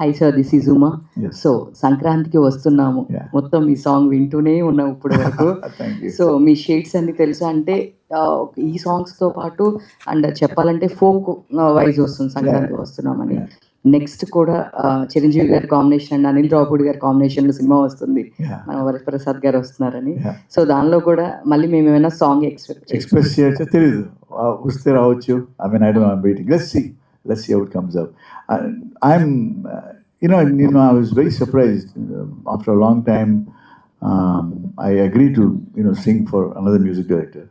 High sir, this is Uma. Yes. So సంక్రాంతికి వస్తున్నాము. Yeah. మొత్తం ఈ సాంగ్ వింటూనే ఉన్నాం ఇప్పటి వరకు. Thank you. So me shades అన్ని తెలుసా అంటే ఈ సాంగ్స్తో పాటు అండ్ చెప్పాలంటే ఫోక్ వైజ్ వస్తుంది సంక్రాంతి వస్తున్నామని. Yeah. నెక్స్ట్ కూడా చిరంజీవి గారి కాంబినేషన్ అండ్ అనిల్ రావుపూడి గారి కాంబినేషన్లో సినిమా వస్తుంది. Yeah. మన వరప్రసాద్ గారు వస్తున్నారని. Yeah. సో దానిలో కూడా మళ్ళీ మేము ఏమైనా సాంగ్ ఎక్స్ప్రెస్ చేయొచ్చో తెలీదు, వస్తే రావచ్చు. I mean I don't waiting. Let's see how it comes up. I'm I was very surprised. After a long time, I agreed to sing for another music director,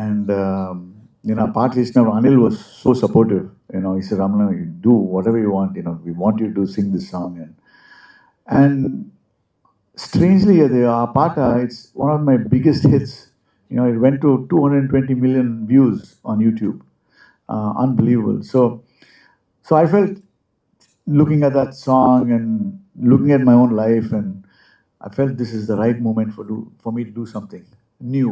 and part listener Anil was so supportive. He said, Ramana, you do whatever you want. We want you to sing this song, and strangely, our part, it's one of my biggest hits. It went to 220 million views on YouTube. Unbelievable. So I felt, looking at that song and looking at my own life, and I felt this is the right moment for me to do something new,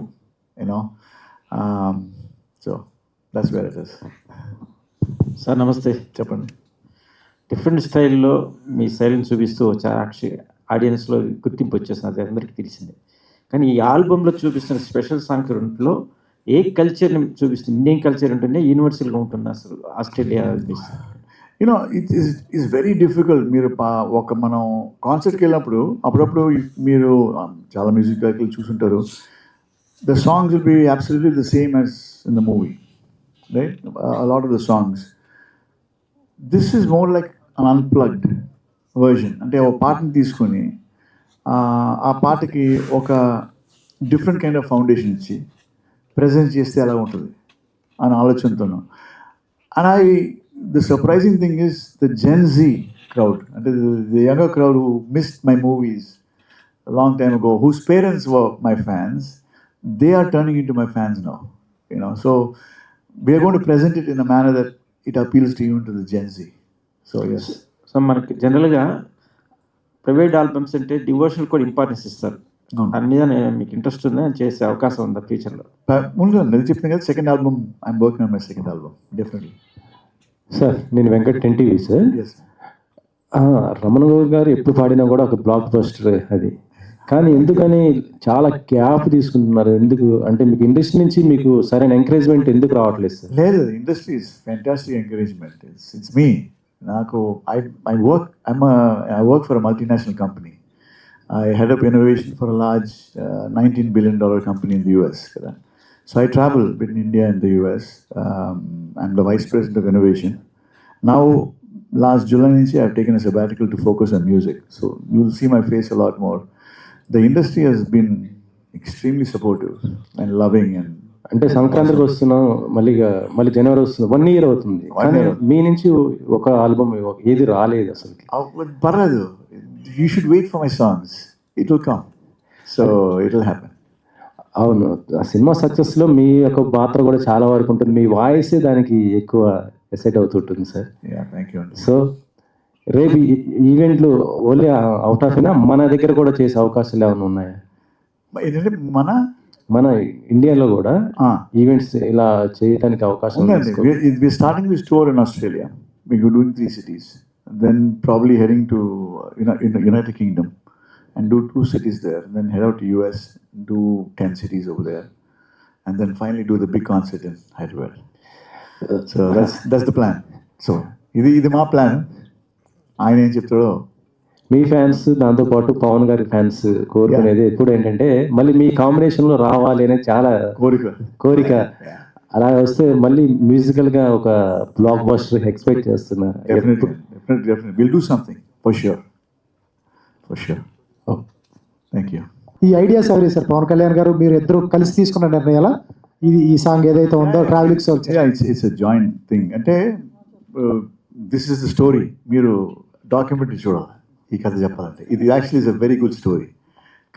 so that's where it is. Sir నమస్తే. చెప్పండి. Different స్టైల్లో మీ శైలిని చూపిస్తూ ఆడియన్స్లో గుర్తింపు వచ్చేస్తుంది, అది అందరికీ తెలిసిందే. కానీ ఈ ఆల్బంలో చూపిస్తున్న స్పెషల్ సాంగ్స్ రెండులో ఏ కల్చర్ని చూపిస్తుంది? ఇండియన్ కల్చర్ ఉంటుందే, యూనివర్సల్గా ఉంటుంది అసలు Australia? It is very difficult. మీరు మనం కాన్సర్ట్కి వెళ్ళినప్పుడు అప్పుడప్పుడు మీరు చాలా మ్యూజిక్ డైరెక్టర్లు చూసుంటారు. The songs will be absolutely the same as in the movie, right? A lot of the songs. This is more like an unplugged version. అంటే ఒక పాటని తీసుకొని ఆ పాటకి ఒక డిఫరెంట్ కైండ్ ఆఫ్ ఫౌండేషన్ ఇచ్చి ప్రజెంట్ చేస్తే ఎలా ఉంటుంది అని ఆలోచనతోను. And the surprising thing is the Gen Z crowd, and the younger crowd who missed my movies a long time ago, whose parents were my fans, they are turning into my fans now. So we are going to present it in a manner that it appeals to even to the Gen Z. So yes. So మనకి జనరల్గా private albums అంటే devotional కూడా importance ఇస్తారు. దాని మీద మీకు interest ఉందా, చేసే అవకాశం ఉందా ఫ్యూచర్లో? ముందు నేను చెప్పిన కదా, second album I'm working on my second album definitely. Sir, నేను వెంకట్ ఎన్టీవీ సార్. రమణ గారు ఎప్పుడు పాడినా కూడా ఒక బ్లాక్ బస్టర్ అది. కానీ ఎందుకని చాలా గ్యాప్ తీసుకుంటున్నారు? ఎందుకు అంటే మీకు ఇండస్ట్రీ నుంచి మీకు సరైన ఎంకరేజ్మెంట్ ఎందుకు రావట్లేదు సార్? లేదు, industry is fantastic encouragement. It's me. నాకు I work for a multinational company. I head up innovation for a large $19 billion company in the US. So I travel between India and the US. I'm the vice president of innovation. Now, last July, I've taken a sabbatical to focus on music. So you'll see my face a lot more. The industry has been extremely supportive and loving. And అంటే సంక్రాంతికి వస్తున్నాం, మళ్ళీ జనవరి వస్తుంది, 1 year అవుతుంది. మీ నుంచి ఒక album ఏది రాలేదు అసలు. పర్లేదు, you should wait for my songs. It will come. So it will happen. అవును, ఆ సినిమా సక్సెస్లో మీ యొక్క పాత్ర కూడా చాలా వరకు ఉంటుంది. మీ వాయిసే దానికి ఎక్కువ ఎసెట్ అవుతుంటుంది సార్. Thank you. సో రేపు ఈవెంట్లు ఓన్లీ అవుట్ ఆఫ్ అయినా మన దగ్గర కూడా చేసే అవకాశాలు ఏమైనా ఉన్నాయా? ఏంటంటే మన ఇండియాలో కూడా ఈవెంట్స్ ఇలా చేయడానికి అవకాశం ఉందండి. We're starting this tour in Australia. We're doing 3 cities. Then probably heading to United Kingdom and do 2 cities there. Then head out to US, do 10 cities over there, and then finally do the big concert in Hyderabad. So that's the plan. So ఇది మా plan. ఆయన ఏం చెప్తాడో. మీ fans, దాంతోపాటు పవన్ గారి fans కోరుకునేది ఎప్పుడు ఏంటంటే మళ్ళీ మీ కాంబినేషన్లో రావాలి అనేది చాలా కోరిక. అలా వస్తే మళ్ళీ మ్యూజికల్గా ఒక బ్లాక్ బస్టర్ ఎక్స్పెక్ట్ చేస్తున్నా. Definitely. We'll do something for sure. Oh, thank you. ఈ ఐడియాస్ ఎవరు సార్? పవన్ కళ్యాణ్ గారు మీరు ఇద్దరు కలిసి తీసుకున్న నిర్ణయాల ఈ సాంగ్ ఏదైతే ఉందో travelling song? It's a joint thing. అంటే this is the story. మీరు డాక్యుమెంటరీ చూడాలి ఈ కథ చెప్పాలంటే. ఇది actually is a very good story.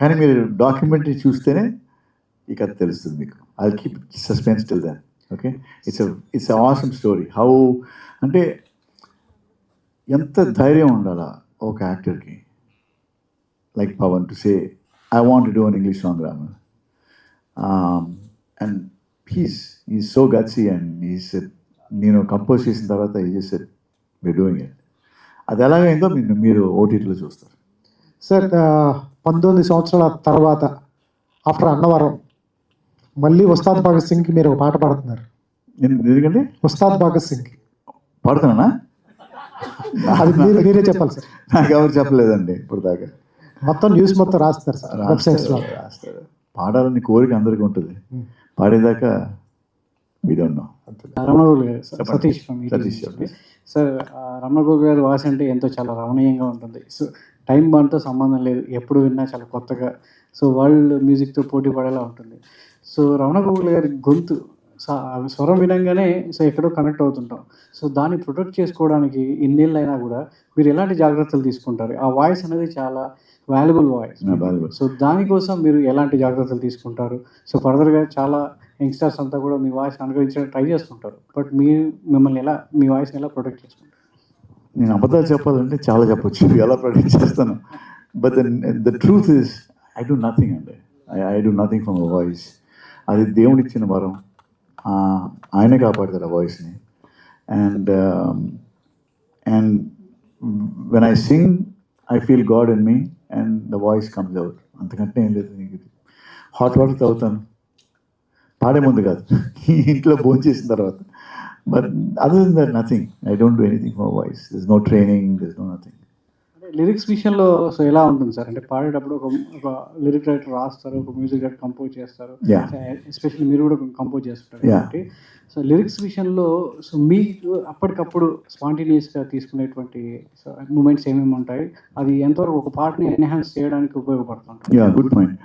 కానీ మీరు డాక్యుమెంటరీ చూస్తేనే ఈ కథ తెలుస్తుంది మీకు. I'll keep suspense till then. Okay? It's a awesome story. How అంటే ఎంత ధైర్యం ఉండాలా ఒక యాక్టర్కి like Pawan to say, I want to do an English song, Raman. And he's so gutsy, and he said, compose చేసిన తర్వాత he just said, we're doing it. అది ఎలాగైందో మీరు ఓటీటీలో చూస్తారు. సార్ 19 సంవత్సరాల తర్వాత ఆఫ్టర్ అన్నవరం మళ్ళీ ఉస్తాద్ భగత్ సింగ్కి మీరు ఒక పాట పాడుతున్నారు. ఎందుకంటే ఉస్తాద్ భగత్ సింగ్ పాడుతున్నానా? అది మీరే చెప్పాలి సార్. నాకు ఎవరు చెప్పలేదండి ఇప్పుడు దాకా. మొత్తం న్యూస్ మొత్తం రాస్తారు సార్ వెబ్సైట్స్లో. రాస్తారు. పాడాలని కోరిక అందరికీ ఉంటుంది. పాడేదాకా we don't know. రమణగోగుల్ గారు సతీష్ సతీష్ సార్, రమణగోగుల్ గారి వాయిస్ అంటే ఎంతో చాలా రమణీయంగా ఉంటుంది. సో టైం బాండ్తో సంబంధం లేదు, ఎప్పుడు విన్నా చాలా కొత్తగా, సో వరల్డ్ మ్యూజిక్తో పోటీ పడేలా ఉంటుంది. సో రమణగోగుల్ గారి గొంతు స్వరం వినంగానే సో ఎక్కడో కనెక్ట్ అవుతుంటాం. సో దాన్ని ప్రొటెక్ట్ చేసుకోవడానికి ఇన్నేళ్ళు అయినా కూడా మీరు ఎలాంటి జాగ్రత్తలు తీసుకుంటారు? ఆ వాయిస్ అనేది చాలా వాల్యుబుల్ వాయిస్. సో దానికోసం మీరు ఎలాంటి జాగ్రత్తలు తీసుకుంటారు? సో ఫర్దర్గా చాలా యంగ్స్టర్స్ అంతా కూడా మీ వాయిస్ని అనుకరించడానికి ట్రై చేస్తుంటారు, బట్ మిమ్మల్ని ఎలా, మీ వాయిస్ని ఎలా ప్రొటెక్ట్ చేసుకుంటారు? నేను అబద్ధాలు చెప్పాలంటే చాలా చెప్పొచ్చు, ఎలా ప్రొటెక్ట్ చేస్తాను. But the truth is I do nothing అండి. I do nothing from a voice. అది దేవుడిచ్చిన వరం, ఆయనే కాపాడతారు ఆ వాయిస్ని. And when I sing I feel God in me and the voice comes out. అంతకంటే ఏం లేదు. హాట్ వాటర్ తాగుతాను, పాడే ముందు కాదు, ఇంట్లో భోజనం చేసిన తర్వాత. But other then that nothing. I don't do anything for voice. This no training, this no nothing. అంటే లిరిక్స్ విషయంలో సో ఎలా ఉంటుంది సార్? అంటే పాడేటప్పుడు ఒక లిరిక్ రైటర్ రాస్తారు, ఒక మ్యూజిక్ డైరెక్టర్ కంపోజ్ చేస్తారు, ఎస్పెషల్లీ మీరు కూడా కంపోజ్ చేస్తుంటారు కాబట్టి, సో లిరిక్స్ విషయంలో సో మీకు అప్పటికప్పుడు స్పాంటేనియస్గా తీసుకునేటువంటి మూమెంట్స్ ఏమేమి ఉంటాయి? అది ఎంతవరకు ఒక పాటని ఎన్హాన్స్ చేయడానికి ఉపయోగపడుతుంటాయి? Good point.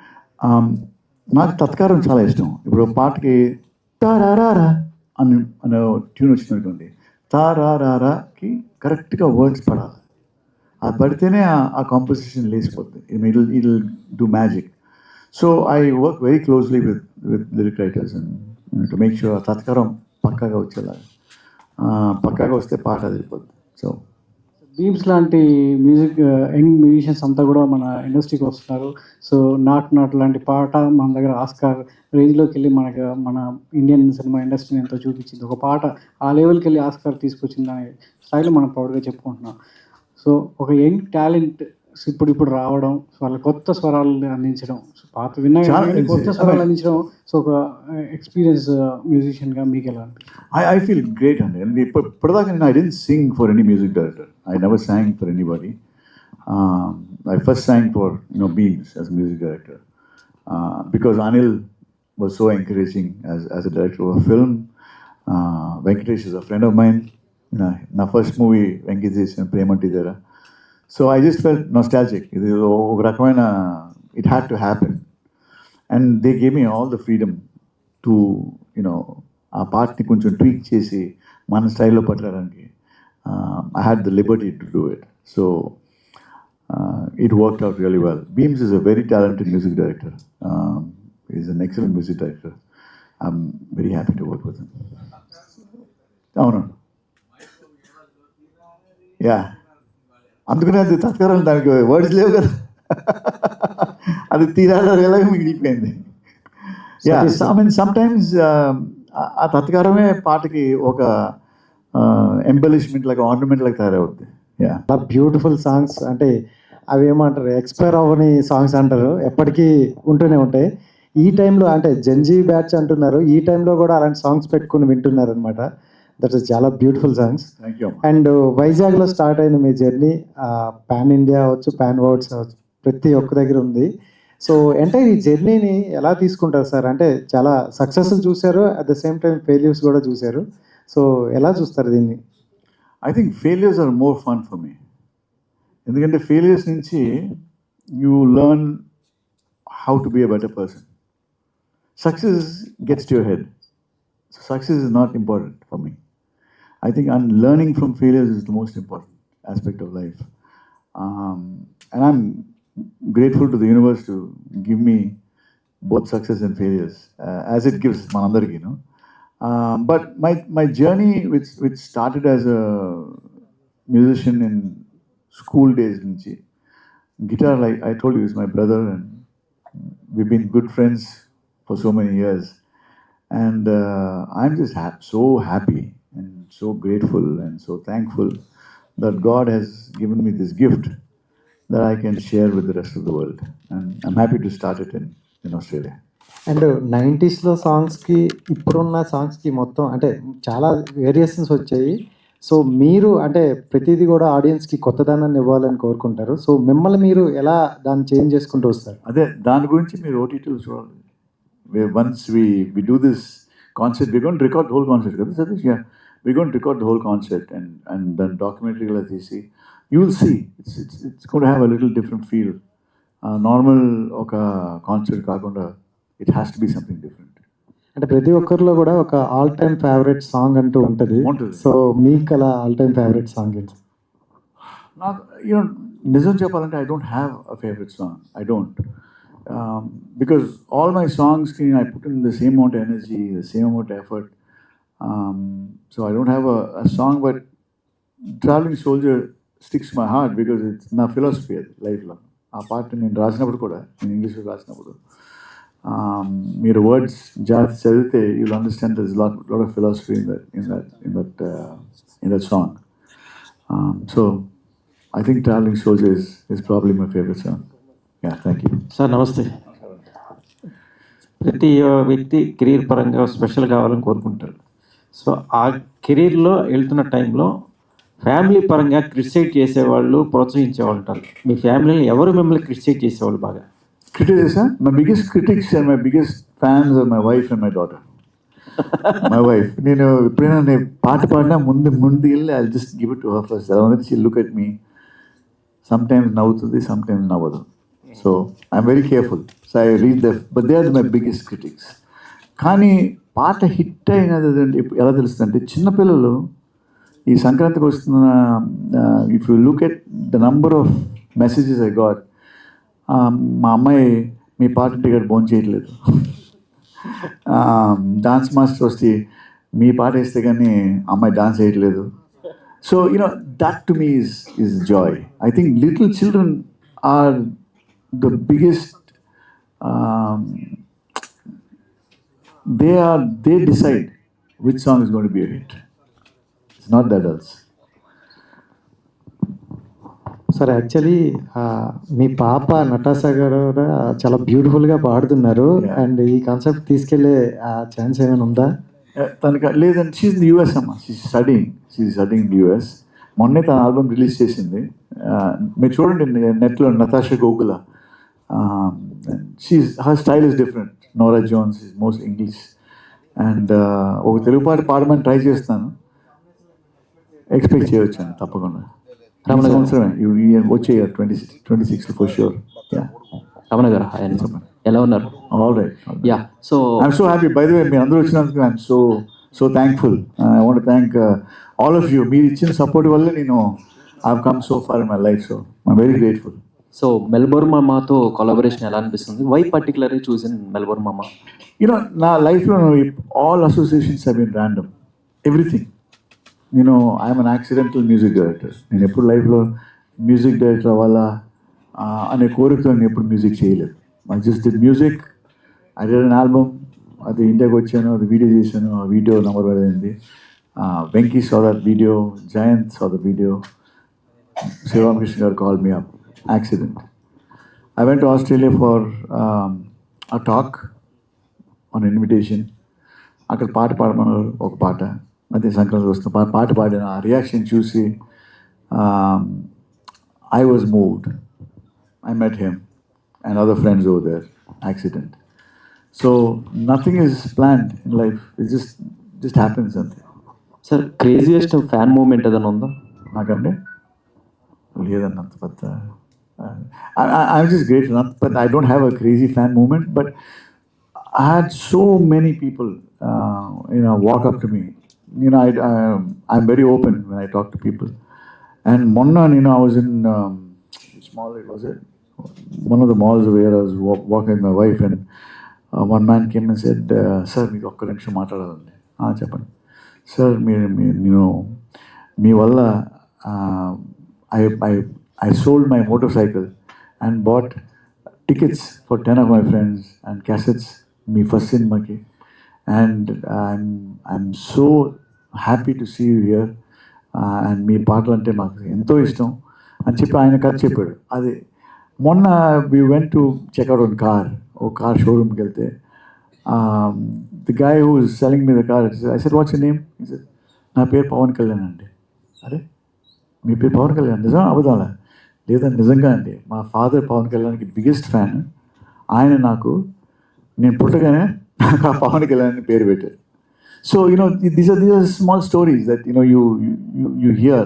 నాకు తత్కారం చాలా ఇష్టం. ఇప్పుడు పాటకి తారారా అనే ట్యూన్ వచ్చినటువంటి తారారాకి కరెక్ట్గా వర్డ్స్ పడాలి. అది పడితేనే ఆ కాంపోజిషన్ లేచిపోతుంది. It will do magic. So I work very closely with lyric writers and to make sure ఆ తత్కారం పక్కాగా వచ్చేలాగా. పక్కాగా వస్తే పాట అదిరిపోద్ది. సో బీమ్స్ లాంటి యంగ్ మ్యూజిషియన్స్ అంతా కూడా మన ఇండస్ట్రీకి వస్తున్నారు. సో నాట్ లాంటి పాట మన దగ్గర ఆస్కార్ రేంజ్లోకి వెళ్ళి మన ఇండియన్ సినిమా ఇండస్ట్రీని ఎంతో చూపించింది. ఒక పాట ఆ లెవెల్కి వెళ్ళి ఆస్కార్ తీసుకొచ్చింది అనే స్థాయిలో మనం ప్రౌడ్గా చెప్పుకుంటున్నాం. సో ఒక యంగ్ టాలెంట్ ఇప్పుడు రావడం, వాళ్ళ కొత్త స్వరాలు అందించడం, సో పాత విన్నా కొత్త స్వరాలు అందించడం, సో ఒక ఎక్స్పీరియన్స్ మ్యూజిషియన్గా మీకు ఎలా అనిపిస్తుంది? I feel great అండి. ఇప్పటిదాకా I didn't sing for any music director. I never sang for anybody. I first sang for Beams as a music director because Anil was so encouraging as a director of a film. Venkatesh is a friend of mine. My first movie Venkatesh and Premanti Dera. So I just felt nostalgic. It had to happen. And they gave me all the freedom to, ఆ పార్ట్ని కొంచెం tweak చేసి మన స్టైల్లో పట్టడానికి I had the liberty to do it. So it worked out really well. Bheems is a very talented music director. Is an excellent music director. I'm very happy to work with him. అవును, అందుకనే అది తత్కారం, దానికి words లేవు కదా, అది తీరాలో ఎలాగో మిగిలిపోయింది. Sometimes ఆ తత్కారమే పాటకి ఒక ఎంబలిష్మెంట్ లాగా, ఆర్నమెంట్ లాగా తయారవుద్ది. బ్యూటిఫుల్ సాంగ్స్ అంటే అవి ఏమంటారు, ఎక్స్పైర్ అవ్వని సాంగ్స్ అంటారు, ఎప్పటికీ ఉంటూనే ఉంటాయి. ఈ టైంలో అంటే జెన్జీ బ్యాచ్ అంటున్నారు, ఈ టైంలో కూడా అలాంటి సాంగ్స్ పెట్టుకుని వింటున్నారు అనమాట. దట్ ఇస్ చాలా బ్యూటిఫుల్ సాంగ్స్. అండ్ వైజాగ్లో స్టార్ట్ అయిన మీ జర్నీ పాన్ ఇండియా అవచ్చు, పాన్ వరల్డ్స్ అవచ్చు, ప్రతి ఒక్క దగ్గర ఉంది. సో అంటే ఈ జర్నీని ఎలా తీసుకుంటారు సార్? అంటే చాలా సక్సెస్ చూశారు, at the same time failures కూడా చూశారు. సో ఎలా చూస్తారు దీన్ని? I think failures are more fun for me. ఎందుకంటే ఫెయిల్యూర్స్ నుంచి you learn how to be a better person. Success gets to your head. Success is not important for me. I think learning from failures is the most important aspect of life. And I'm grateful to the universe to give me both success and failures, as it gives manandariki, but my journey, which started as a musician in school days, guitar, like I told you, is my brother, and we've been good friends for so many years. And I'm just so happy and so grateful and so thankful that God has given me this gift that I can share with the rest of the world. And I'm happy to start it in Australia. And 90స్లో సాంగ్స్కి ఇప్పుడున్న సాంగ్స్కి మొత్తం అంటే చాలా variations వచ్చాయి. So మీరు అంటే ప్రతిదీ కూడా ఆడియన్స్కి కొత్తదనాన్ని ఇవ్వాలని కోరుకుంటారు. సో మిమ్మల్ని మీరు ఎలా దాన్ని చేంజ్ చేసుకుంటూ వస్తారు? అదే దాని గురించి మీరు ఓటీటీలో చూడాలి. Once we do this concert, we're going to record the whole concert. Satish, yeah, we're going to record the whole concert and then documentary like you see. You will see. It's going to have a little different feel. Normal ఒక concert కాకుండా it has to be something different. అంటే ప్రతి ఒక్కరిలో కూడా ఒక all time favourite song అంటూ ఉంటుంది. ఉంటుంది. సో మీకు అలా ఆల్ టైమ్ ఫేవరెట్ సాంగ్ ఏంటి? నాకు నిజం చెప్పాలంటే I don't have a favourite song. I don't. Because all my songs, I put in the same amount of energy, the same amount of effort. So I don't have a song, but Traveling Soldier sticks to my heart because it's na philosophy life lo. ఆ పాట నేను రాసినప్పుడు కూడా నేను ఇంగ్లీష్లో రాసినప్పుడు మీరు words జాగ్రత్త చదివితే you'll understand there's a lot of philosophy in that song. So I think Traveling Soldier is probably my favorite song. Yeah, thank you. Sir నమస్తే. ప్రతి వ్యక్తి కెరీర్ పరంగా స్పెషల్ కావాలని కోరుకుంటారు. సో ఆ కెరీర్లో వెళ్తున్న టైంలో ఫ్యామిలీ పరంగా క్రిటిసైజ్ చేసేవాళ్ళు, ప్రోత్సహించేవాళ్ళు ఉంటారు. మీ ఫ్యామిలీలో ఎవరు మిమ్మల్ని క్రిటిసైజ్ చేసేవాళ్ళు బాగా? Critics, huh? My biggest critics and my biggest fans are my wife and my daughter. My wife. నేను ఎప్పుడైనా నేను పాట పాడినా ముందు వెళ్ళి I'll just give it to her first. She'll look at me. Sometimes నవ్వుతుంది, sometimes నవ్వదు. So I'm very careful. So I read them, but they are my biggest critics. కానీ పాట హిట్ అయినది ఎలా తెలుస్తుంది అంటే చిన్నపిల్లలు ఈ సంక్రాంతికి వస్తున్న if you look at the number of messages I got, మా అమ్మాయి మీ పాట టికెట్ భోజనం చేయట్లేదు, డాన్స్ మాస్టర్ వస్తే మీ పాట వేస్తే కానీ అమ్మాయి డాన్స్ చేయట్లేదు. So that to me is joy. I think little children are the biggest, they decide which song is going to be a hit. It's not the adults. Sir actually మీ పాప Natasha గారు కూడా చాలా బ్యూటిఫుల్గా పాడుతున్నారు. And ఈ concept తీసుకెళ్లే chance ఏమైనా ఉందా? తనకి లేదంటే షీఈ్ ఇన్ యూఎస్ అమ్మ. She's studying in US. మొన్నే తన ఆల్బమ్ రిలీజ్ చేసింది. మీరు చూడండి నెట్లో నతాషా గోకుల. her style is different. Nora Jones is most English. And ఒక తెలుగు పాట పాడమని ట్రై చేస్తాను. ఎక్స్పెక్ట్ చేయవచ్చు తప్పకుండా. రమణ సంవత్సరమే వచ్చే 26 ఫర్ షూర్. రమణ గారు ఎలా ఉన్నారు? All right. Yeah, so I'm so happy. By the way మీరు అందరూ వచ్చినందుకు I'm so thankful. I want thank all of you. మీరు ఇచ్చిన సపోర్ట్ వల్ల నేను I have come so far in my life. So I'm very grateful. So Melbourne మామాతో collaboration ఎలా అనిపిస్తుంది? Why particularly choose in Melbourne mama? నా లైఫ్లో all associations have been random. Everything. I'm an accidental music director. నేను ఎప్పుడు లైఫ్లో music director అవ్వాలా అనే కోరికతో నేను ఎప్పుడు మ్యూజిక్ చేయలేదు. I just did music. I did an album. అది ఇండియాకి వచ్చాను, అది వీడియో చేశాను. ఆ వీడియో నెంబర్ పడింది. Venky saw that video, Jayant saw the video. Sivaram Garu called me up. Accident. I went to Australia for a talk on an invitation. అక్కడ పాట పాడమన్నారు. ఒక పాట అదే సంక్రాంతి వస్తున్న పాట పాడిన ఆ రియాక్షన్ చూసి I was moved. I met him and other friends over there. Accident. So nothing is planned in life. It just happens. Something. Sir craziest fan moment ఏదైనా ఉందా? నాకంటే లేదన్నంత పెద్ద I'm just grateful. But I don't have a crazy fan movement. But I had so many people, walk up to me. I'm very open when I talk to people. And Monna, I was in which mall it was it? One of the malls where I was walking with my wife, and one man came and said, "Sir, మీరు ఒక్క నిమిషం మాట్లాడాలండి." చెప్పండి. Sir మీరు మీ వల్ల I sold my motorcycle and bought tickets for 10 of my friends and cassettes, me first cinema-ki. And I'm so happy to see you here. And మీ పాటలు అంటే మాకు ఎంతో ఇష్టం అని చెప్పి ఆయన కథ చెప్పాడు. అది మొన్న we went to check out on car, ఓ కార్ షోరూమ్కి వెళ్తే the guy who is selling me the car, I said what's your name, నా పేరు పవన్ కళ్యాణ్ అండి. అరే మీ పేరు పవన్ కళ్యాణ్, నిజం అబద్ధాలా? లేదండి నిజంగా అండి, మా ఫాదర్ పవన్ కళ్యాణ్కి బిగ్గెస్ట్ ఫ్యాన్. ఆయన నాకు నేను పుట్టగానే నాకు ఆ పవన్ కళ్యాణ్ అని పేరు పెట్టారు. So these are small stories that you hear.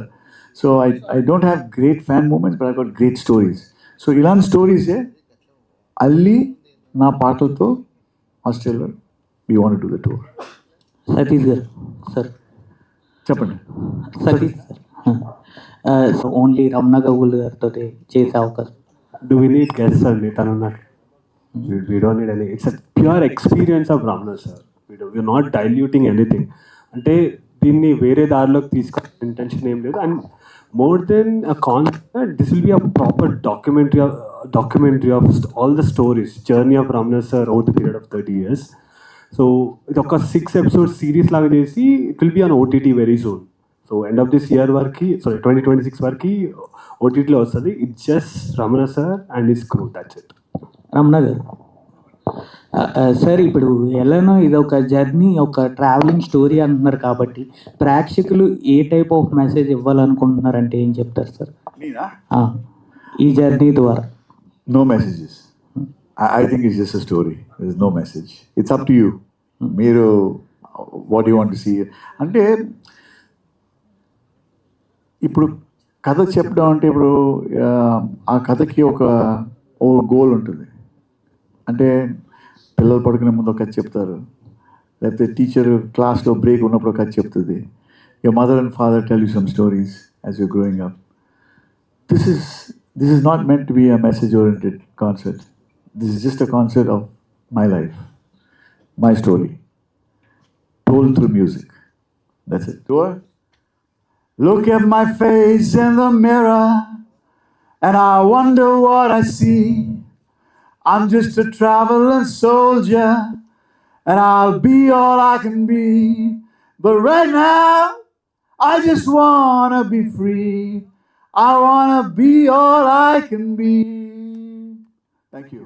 So I don't have great fan moments, but I've got great stories. So ఇలాంటి స్టోరీసే అల్లి నా పాటలతో Australia we want to the tour. Satish గారు సార్ చెప్పండి. సతీష్ సార్ ఓన్లీ రమణ గౌగుల్ గారితో చేసే అవకాశం. Do we need guests అండి తను ఉన్నట్టు? We don't need any. It's a pure experience of Ramana sir. We're not diluting anything. అంటే దీన్ని వేరే దారిలోకి తీసుకునే ఇంటెన్షన్ ఏం లేదు. And more than a concept, this will be a proper documentary of all the stories, journey of Ramana sir over the period of 30 years. So ఇది ఒక 6 episode series లాగా చేసి it will be on OTT very soon. So end of this year వరకు, 2026 వరకు OTTలో వస్తుంది. It's just Ramana sir and his crew, that's it. Ramana గారు sir, ఇప్పుడు ఎలానో ఇది ఒక జర్నీ, ఒక ట్రావెలింగ్ స్టోరీ అంటున్నారు కాబట్టి ప్రేక్షకులు ఏ టైప్ ఆఫ్ మెసేజ్ ఇవ్వాలనుకుంటున్నారంటే ఏం చెప్తారు సార్ ఈ జర్నీ ద్వారా? No messages. I think it's just a story. There's no message. It's up to you. మీరు what you want to see. అంటే ఇప్పుడు కథ చెప్పడం అంటే ఇప్పుడు ఆ కథకి ఒక గోల్ ఉంటుంది. అంటే పిల్లలు పడుకునే ముందు ఒక కథ చెప్తారు, లేకపోతే టీచర్ క్లాస్లో బ్రేక్ ఉన్నప్పుడు ఒక కథ చెప్తుంది. Your mother and father tell you some stories as you growing up. This is not meant to be a message-oriented concert. This is just a concert of my life, my story, told through music. That's it. Look at my face in the mirror, and I wonder what I see. I'm just a traveling soldier, and I'll be all I can be. But right now, I just wanna be free. I wanna be all I can be. Thank you.